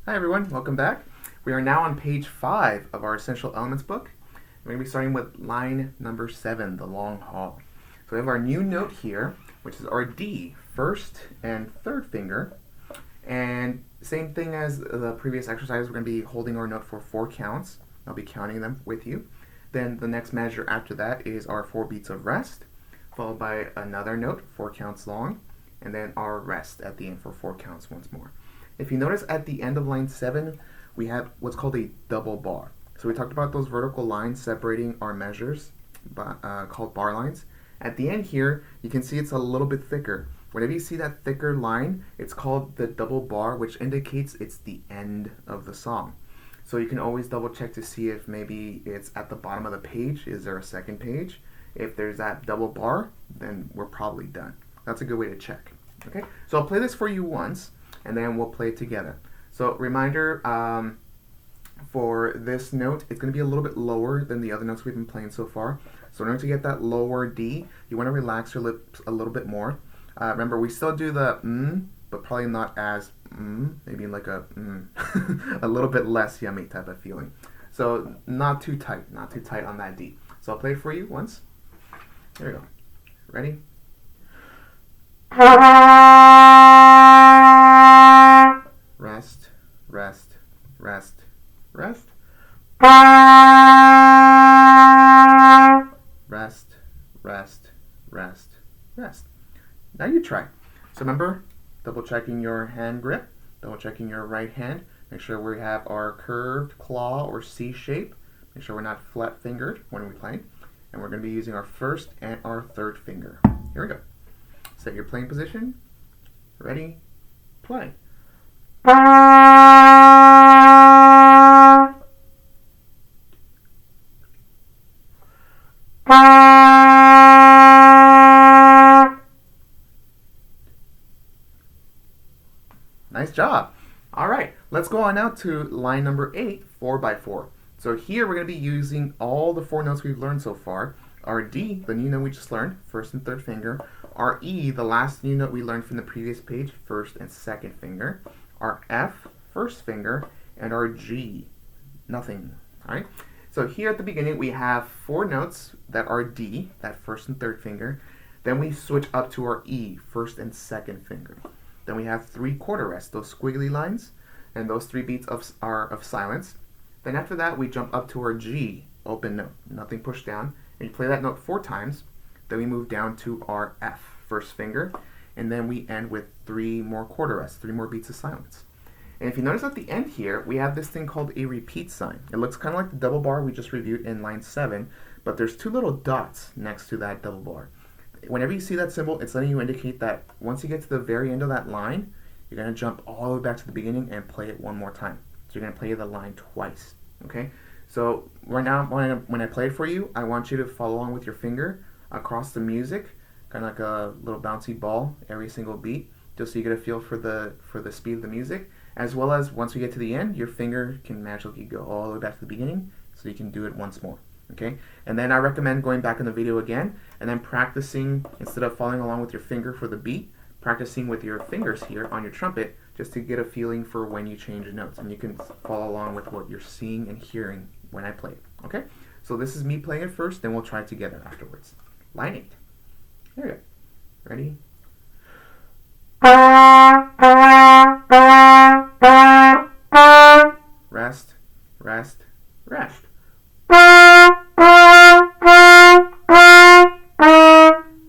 Hi everyone, welcome back. We are now on page 5 of our Essential Elements book. We're going to be starting with line number 7, the long haul. So we have our new note here, which is our D, first and third finger. And same thing as the previous exercise, we're going to be holding our note for 4 counts. I'll be counting them with you. Then the next measure after that is our 4 beats of rest, followed by another note, 4 counts long, and then our rest at the end for 4 counts once more. If you notice at the end of line 7, we have what's called a double bar. So we talked about those vertical lines separating our measures, called bar lines. At the end here, you can see it's a little bit thicker. Whenever you see that thicker line, it's called the double bar, which indicates it's the end of the song. So you can always double check to see if maybe it's at the bottom of the page. Is there a second page? If there's that double bar, then we're probably done. That's a good way to check. Okay, so I'll play this for you once, and then we'll play it together. So reminder, for this note, it's going to be a little bit lower than the other notes we've been playing so far. So in order to get that lower D, you want to relax your lips a little bit more. Remember, we still do the but probably not as maybe like a a little bit less yummy type of feeling. So not too tight on that D. So I'll play it for you once. There we go. Ready? Rest, rest, rest, rest. Rest, rest, rest, rest. Now you try. So remember, double checking your hand grip, double checking your right hand. Make sure we have our curved claw or C shape. Make sure we're not flat fingered when we play. And we're going to be using our first and our third finger. Here we go. Set your playing position. Ready? Play. Nice job. All right, let's go on now to line number 8, 4x4. So here we're going to be using all the 4 notes we've learned so far. Our D, the new note we just learned, first and third finger. Our E, the last new note we learned from the previous page, first and second finger. Our F, first finger, and our G, nothing. All right. So here at the beginning we have 4 notes that are D, that first and third finger. Then we switch up to our E, first and second finger. Then we have 3 quarter rests, those squiggly lines, and those 3 beats are of silence. Then after that we jump up to our G, open note, nothing pushed down, and you play that note 4 times. Then we move down to our F, first finger, and then we end with 3 more quarter rests, 3 more beats of silence. And if you notice at the end here, we have this thing called a repeat sign. It looks kind of like the double bar we just reviewed in line 7, but there's 2 little dots next to that double bar. Whenever you see that symbol, it's letting you indicate that once you get to the very end of that line, you're going to jump all the way back to the beginning and play it one more time. So you're going to play the line twice. Okay? So right now, when I play it for you, I want you to follow along with your finger across the music, kind of like a little bouncy ball every single beat, just so you get a feel for the speed of the music, as well as once we get to the end, your finger can magically go all the way back to the beginning, so you can do it once more. Okay? And then I recommend going back in the video again and then practicing, instead of following along with your finger for the beat, practicing with your fingers here on your trumpet just to get a feeling for when you change notes. And you can follow along with what you're seeing and hearing when I play it. Okay? So this is me playing it first, then we'll try it together afterwards. Line 8. There you go. Ready? Rest, rest, rest.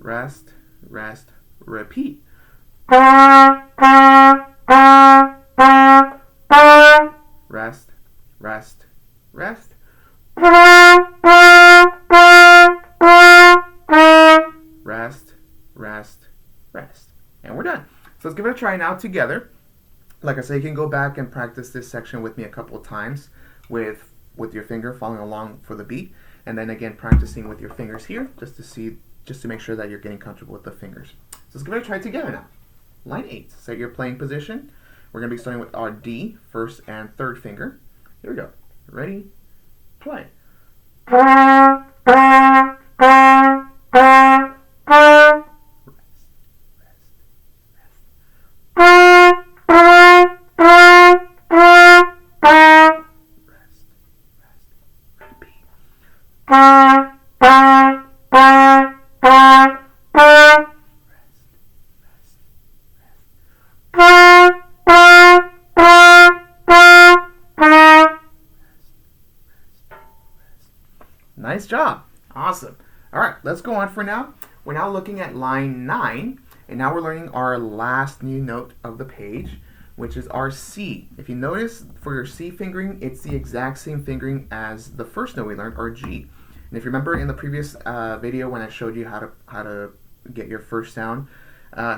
Rest, rest, repeat. Rest, rest, rest. Rest, rest, rest. And we're done. So let's give it a try now together. Like I said, you can go back and practice this section with me a couple of times with your finger following along for the beat, and then again practicing with your fingers here just to make sure that you're getting comfortable with the fingers. So let's give it a try together now. Line 8, set your playing position. We're going to be starting with our D, first and third finger. Here we go. Ready? Play. Rest, rest, rest. Nice job. Awesome. All right, let's go on for now. We're now looking at line 9, and now we're learning our last new note of the page, which is our C. If you notice, for your C fingering, it's the exact same fingering as the first note we learned, our G. And if you remember in the previous video when I showed you how to get your first sound,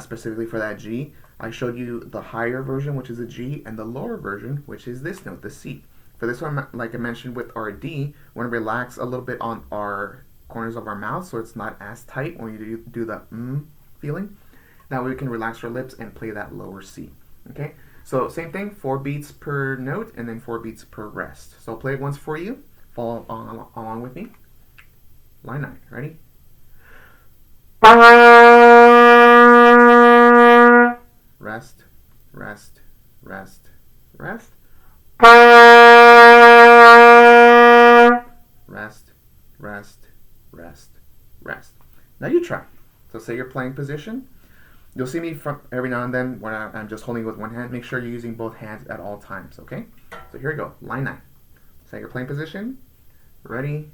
specifically for that G, I showed you the higher version, which is a G, and the lower version, which is this note, the C. For this one, like I mentioned with our D, we want to relax a little bit on our corners of our mouth so it's not as tight when you do the feeling. That way we can relax our lips and play that lower C. Okay, so same thing, 4 beats per note and then 4 beats per rest. So I'll play it once for you. Follow along with me. Line 9, ready? Rest, rest, rest, rest. Rest, rest, rest, rest. Now you try. So say your playing position. You'll see me from every now and then when I'm just holding it with one hand. Make sure you're using both hands at all times, okay? So here we go, line 9. Say your playing position. Ready?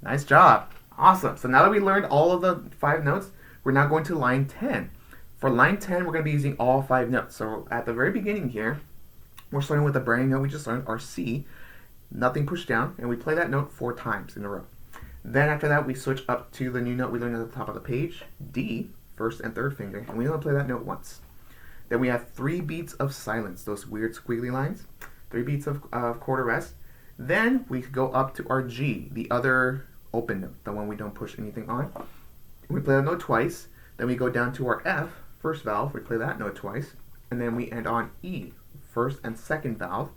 Nice job. Awesome. So now that we learned all of the 5 notes, we're now going to line 10. For line 10, we're going to be using all 5 notes. So at the very beginning here, we're starting with the brand new note we just learned, our C, nothing pushed down, and we play that note 4 times in a row. Then after that, we switch up to the new note we learned at the top of the page, D, first and third finger, and we only play that note once. Then we have 3 beats of silence, those weird squiggly lines, 3 beats of quarter rest. Then we go up to our G, the other open note, the one we don't push anything on. We play that note twice. Then we go down to our F, first valve, we play that note twice. And then we end on E, first and second valve,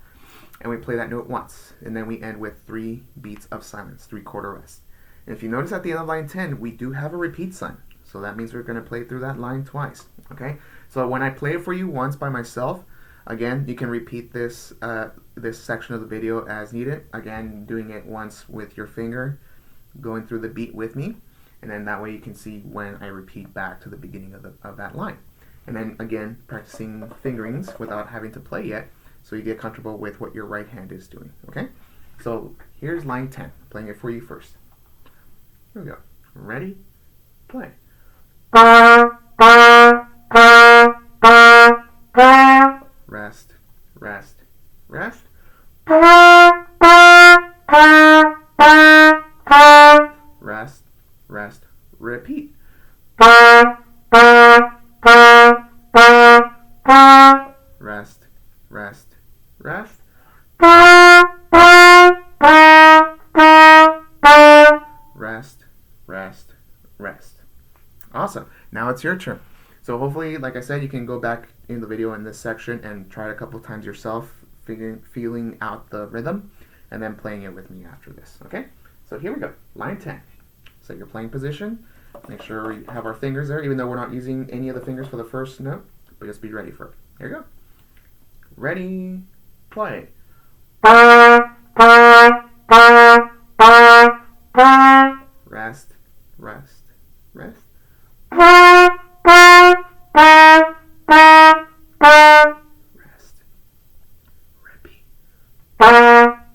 and we play that note once. And then we end with 3 beats of silence, 3 quarter rest. And if you notice at the end of line 10, we do have a repeat sign. So that means we're going to play through that line twice. Okay? So when I play it for you once by myself, again, you can repeat this this section of the video as needed. Again, doing it once with your finger, going through the beat with me, and then that way you can see when I repeat back to the beginning of that line. And then again, practicing fingerings without having to play yet, so you get comfortable with what your right hand is doing. Okay? So here's line 10. Playing it for you first. Here we go. Ready? Play. Rest, rest, rest. Rest, rest, repeat. Rest, rest, rest. Rest, rest, rest. Awesome. Now it's your turn. So hopefully, like I said, you can go back in the video in this section and try it a couple times yourself, feeling out the rhythm, and then playing it with me after this. Okay? So here we go. Line 10. Set your playing position. Make sure we have our fingers there, even though we're not using any of the fingers for the first note, but just be ready for it. Here we go. Ready, play. Rest, rest, rest. Rest, repeat. Rest,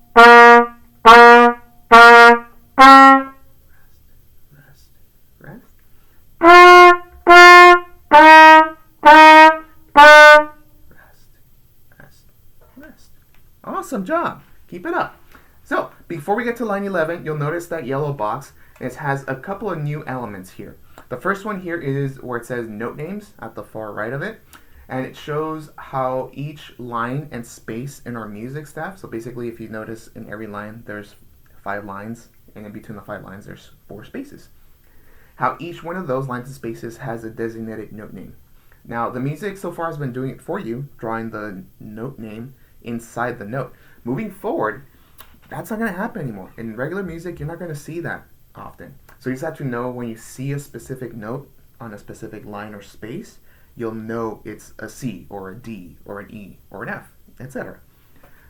rest. Rest, rest, rest. Awesome job. Keep it up. So, before we get to line 11, you'll notice that yellow box. It has a couple of new elements here. The first one here is where it says note names at the far right of it. And it shows how each line and space in our music staff. So basically, if you notice in every line, there's 5 lines. And in between the 5 lines, there's 4 spaces. How each one of those lines and spaces has a designated note name. Now, the music so far has been doing it for you, drawing the note name inside the note. Moving forward, that's not going to happen anymore. In regular music, you're not going to see that often. So you just have to know when you see a specific note on a specific line or space, you'll know it's a C or a D or an E or an F, etc.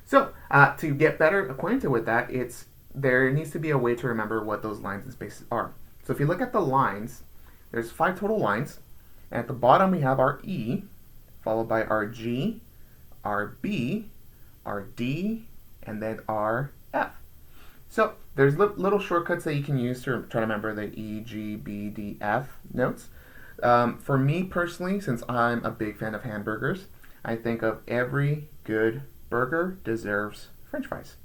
So to get better acquainted with that, it's there needs to be a way to remember what those lines and spaces are. So if you look at the lines, there's 5 total lines. And at the bottom we have our E, followed by our G, our B, our D, and then our F. So there's little shortcuts that you can use to try to remember the E, G, B, D, F notes. For me personally, since I'm a big fan of hamburgers, I think of every good burger deserves French fries.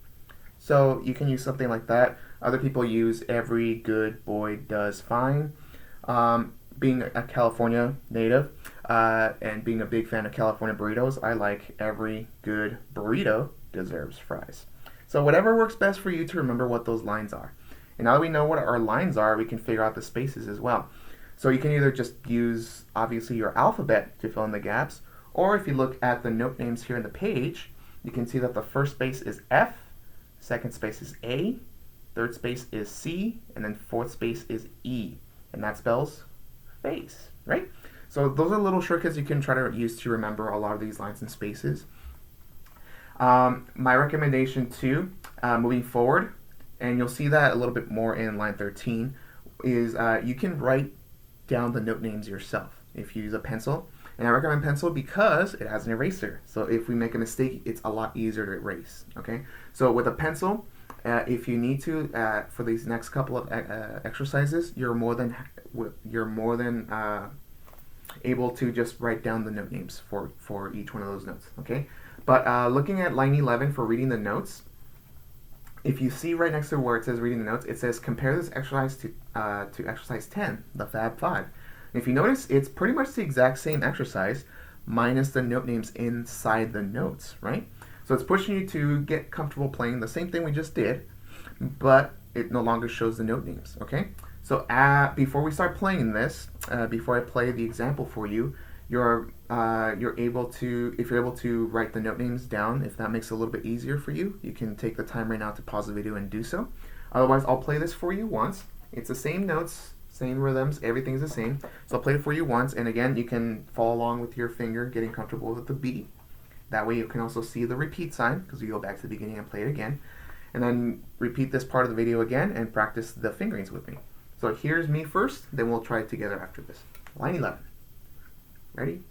So you can use something like that. Other people use every good boy does fine. Being a California native and being a big fan of California burritos, I like every good burrito deserves fries. So whatever works best for you to remember what those lines are. And now that we know what our lines are, we can figure out the spaces as well. So you can either just use, obviously, your alphabet to fill in the gaps, or if you look at the note names here in the page, you can see that the first space is F, second space is A, third space is C, and then fourth space is E. And that spells face, right? So those are little shortcuts you can try to use to remember a lot of these lines and spaces. My recommendation too, moving forward, and you'll see that a little bit more in line 13, is you can write down the note names yourself if you use a pencil. And I recommend pencil because it has an eraser. So if we make a mistake, it's a lot easier to erase. Okay. So with a pencil, if you need to, for these next couple of exercises, you're more than able to just write down the note names for each one of those notes. Okay. But looking at line 11 for reading the notes, if you see right next to where it says reading the notes, it says compare this exercise to exercise 10, the Fab Five. And if you notice, it's pretty much the exact same exercise minus the note names inside the notes, right? So it's pushing you to get comfortable playing the same thing we just did, but it no longer shows the note names, okay? So before we start playing this, before I play the example for you, you're able to, if you're able to write the note names down, if that makes it a little bit easier for you, you can take the time right now to pause the video and do so. Otherwise, I'll play this for you once. It's the same notes, same rhythms, everything's the same. So I'll play it for you once, and again, you can follow along with your finger, getting comfortable with the beat. That way you can also see the repeat sign, because you go back to the beginning and play it again. And then repeat this part of the video again and practice the fingerings with me. So here's me first, then we'll try it together after this. Line 11. Ready?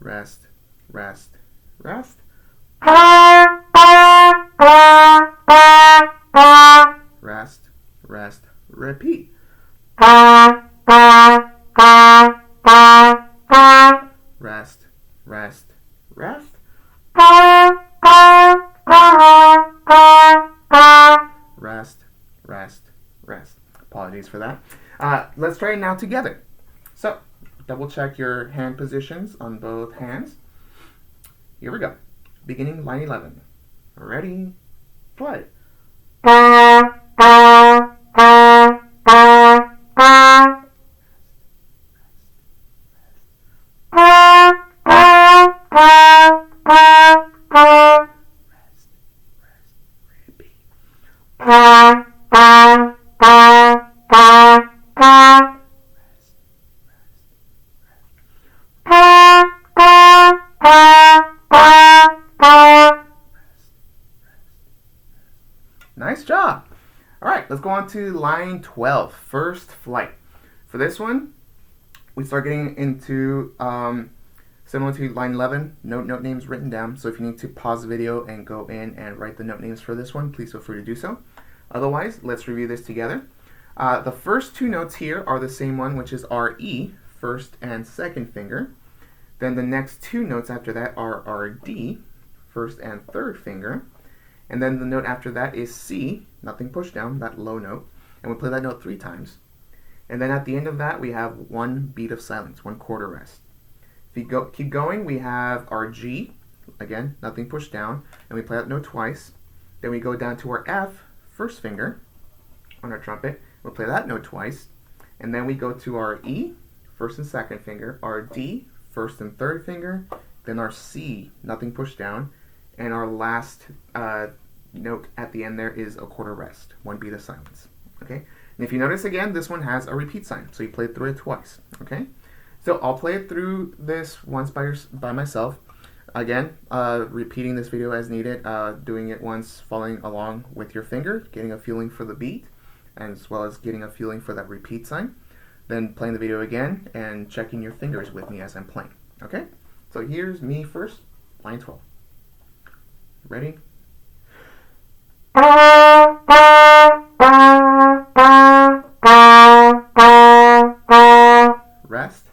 Rest, rest, rest. Rest, rest, repeat. Rest, rest, rest. Rest, rest, rest. Apologies for that. Let's try it now together. So, double check your hand positions on both hands. Here we go. Beginning line 11. Ready? Play. Nice job. All right, let's go on to line 12, first flight. For this one, we start getting into, similar to line 11, note names written down. So if you need to pause the video and go in and write the note names for this one, please feel free to do so. Otherwise, let's review this together. The first two notes here are the same one, which is our E, first and second finger. Then the next two notes after that are our D, first and third finger. And then the note after that is C, nothing pushed down, that low note. And we play that note 3 times. And then at the end of that, we have one beat of silence, one quarter rest. If you keep going, we have our G, again, nothing pushed down, and we play that note twice. Then we go down to our F, first finger, on our trumpet. We'll play that note twice. And then we go to our E, first and second finger, our D, first and third finger, then our C, nothing pushed down, and our last note at the end there is a quarter rest, one beat of silence. Okay, and if you notice again, this one has a repeat sign, so you play through it twice. Okay, so I'll play it through this once by myself. again, repeating this video as needed, doing it once, following along with your finger, getting a feeling for the beat, as well as getting a feeling for that repeat sign. Then playing the video again and checking your fingers with me as I'm playing. Okay? So here's me first, line 12. Ready? Rest.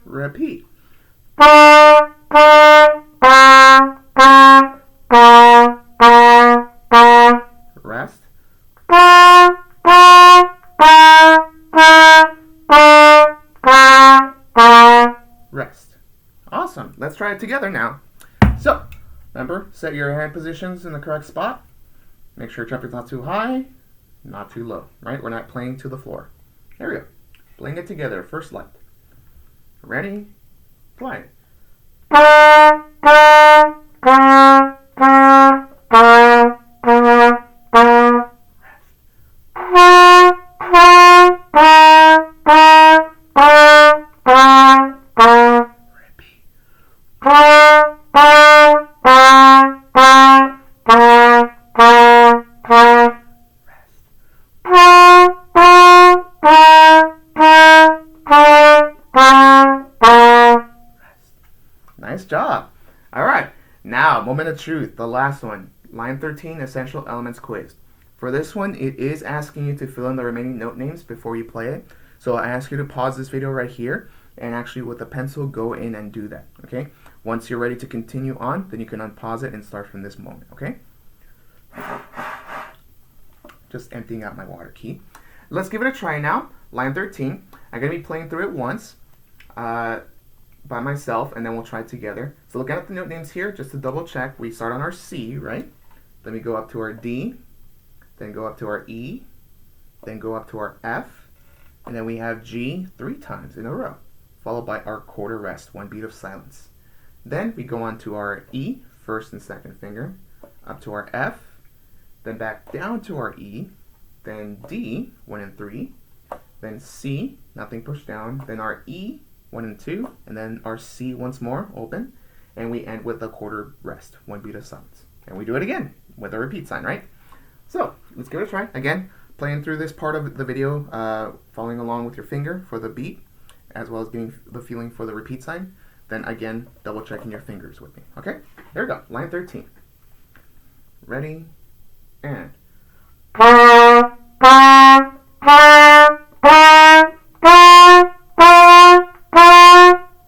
Repeat. Rest. Rest. Awesome. Let's try it together now. So, remember, set your hand positions in the correct spot. Make sure trumpet's not too high, not too low, right? We're not playing to the floor. There we go. Playing it together. First light. Ready? Play. Nice job. All right, now moment of truth, the last one, line 13, essential elements quiz. For this one, it is asking you to fill in the remaining note names before you play it. So I ask you to pause this video right here and actually with a pencil go in and do that, okay? Once you're ready to continue on, then you can unpause it and start from this moment, okay? Just emptying out my water key. Let's give it a try now. Line 13, I'm gonna be playing through it once. By myself, and then we'll try it together. So looking at the note names here, just to double check, we start on our C, right? Then we go up to our D, then go up to our E, then go up to our F, and then we have G 3 times in a row, followed by our quarter rest, 1 beat of silence. Then we go on to our E, first and second finger, up to our F, then back down to our E, then D, 1 and 3, then C, nothing pushed down, then our E, 1 and 2, and then our C once more, open, and we end with a quarter rest, 1 beat of silence. And we do it again with a repeat sign, right? So let's give it a try. Again, playing through this part of the video, following along with your finger for the beat, as well as getting the feeling for the repeat sign. Then again, double checking your fingers with me. Okay, here we go, line 13. Ready, and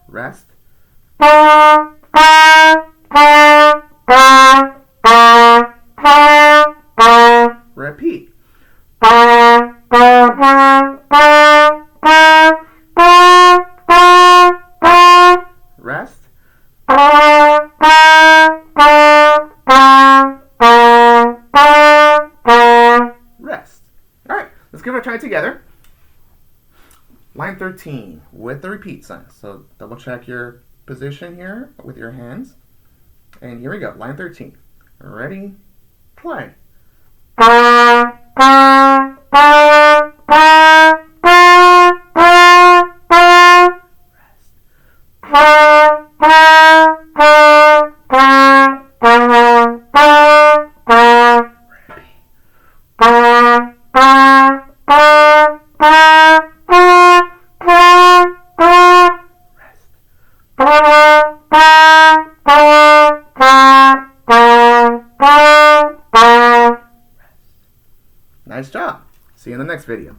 rest. Repeat. Rest. Rest. All right, let's give it a try together. Line 13 with the repeat sign. So double check your position here with your hands. And here we go, line 13. Ready, play. Nice job. See you in the next video.